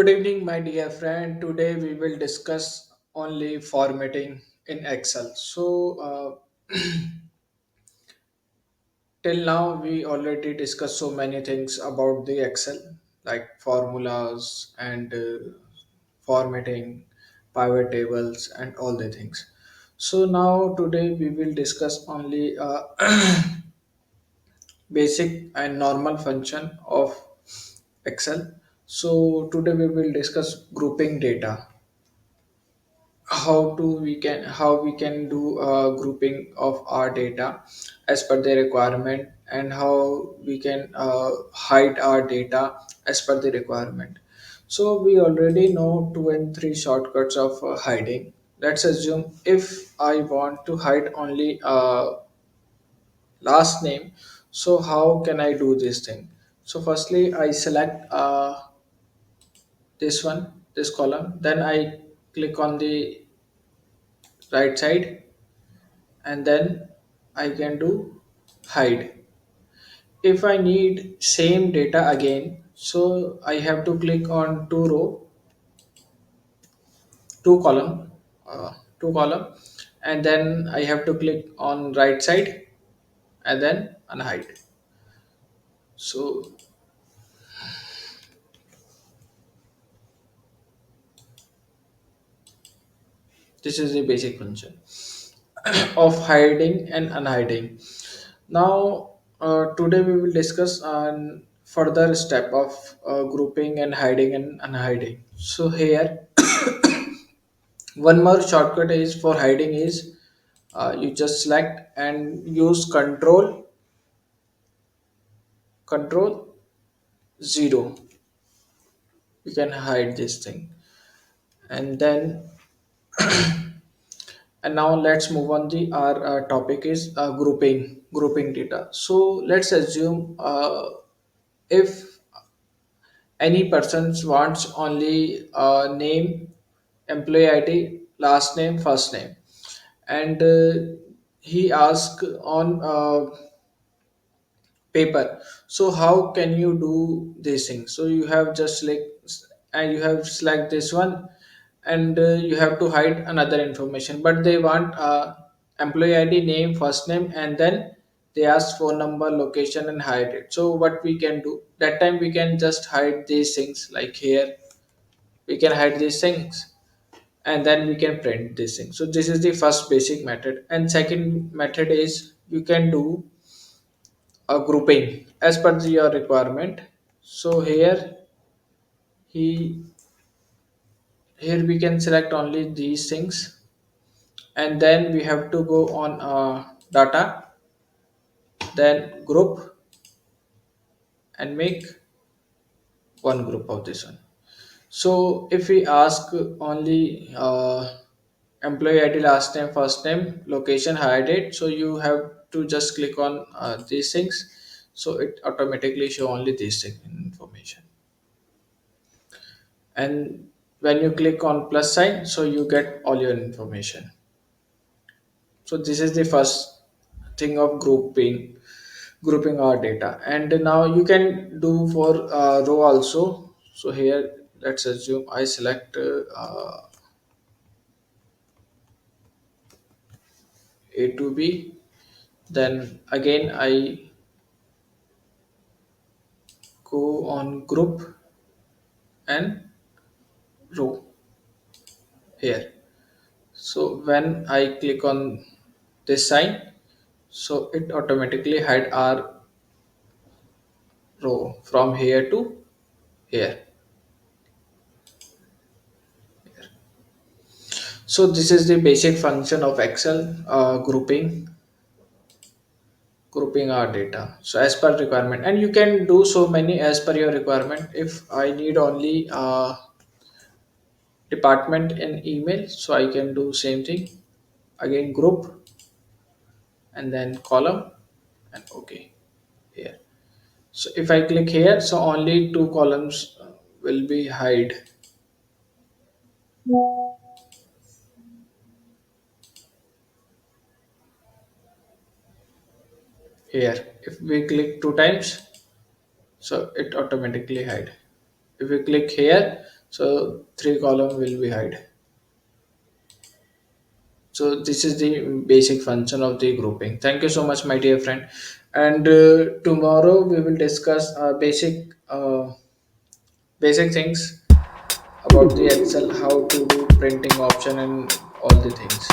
Good evening, my dear friend. Today we will discuss only formatting in Excel. Till now we already discussed so many things about the Excel, like formulas and formatting, pivot tables, and all the things. So now today we will discuss only basic and normal function of Excel. So today we will discuss grouping data, how we can do grouping of our data as per the requirement, and how we can hide our data as per the requirement. So we already know two and three shortcuts of hiding. Let's assume if I want to hide only last name, so how can I do this thing? So firstly I select this column, then I click on the right side, and then I can do hide. If I need same data again, so I have to click on two column, two column, and then I have to click on right side and then unhide. So this is the basic function of hiding and unhiding. Now, today we will discuss on further step of grouping and hiding and unhiding. So here, one more shortcut is for hiding is you just select and use control zero. You can hide this thing, and then and now let's move on. The our topic is grouping data. So let's assume if any person wants only name, employee ID, last name, first name, and he asked on paper. So how can you do this thing? So you have just select this one, and you have to hide another information, but they want employee ID, name, first name, and then they ask phone number, location, and hide it. So what we can do that time, we can just hide these things. Like here we can hide these things, and then we can print this thing. So this is the first basic method, and second method is you can do a grouping as per your requirement. So he here we can select only these things, and then we have to go on data, then group, and make one group of this one. So if we ask only employee ID, last name, first name, location, hire date, so you have to just click on these things, so it automatically show only these thing information. And when you click on plus sign, so you get all your information. So this is the first thing of grouping our data. And now you can do for row also. So here let's assume I select A to B, then again I go on group and row here. So when I click on this sign, so it automatically hide our row from here to here. So this is the basic function of Excel, grouping our data. So as per requirement, and you can do so many as per your requirement. If I need only department and email, so I can do same thing. Again group, and then column, and okay here. So if I click here, so only two columns will be hide here. If we click two times, so it automatically hide. If we click here, So three column will be hide. So this is the basic function of the grouping. Thank you so much, my dear friend. And tomorrow we will discuss basic things about the Excel, how to do printing option and all the things.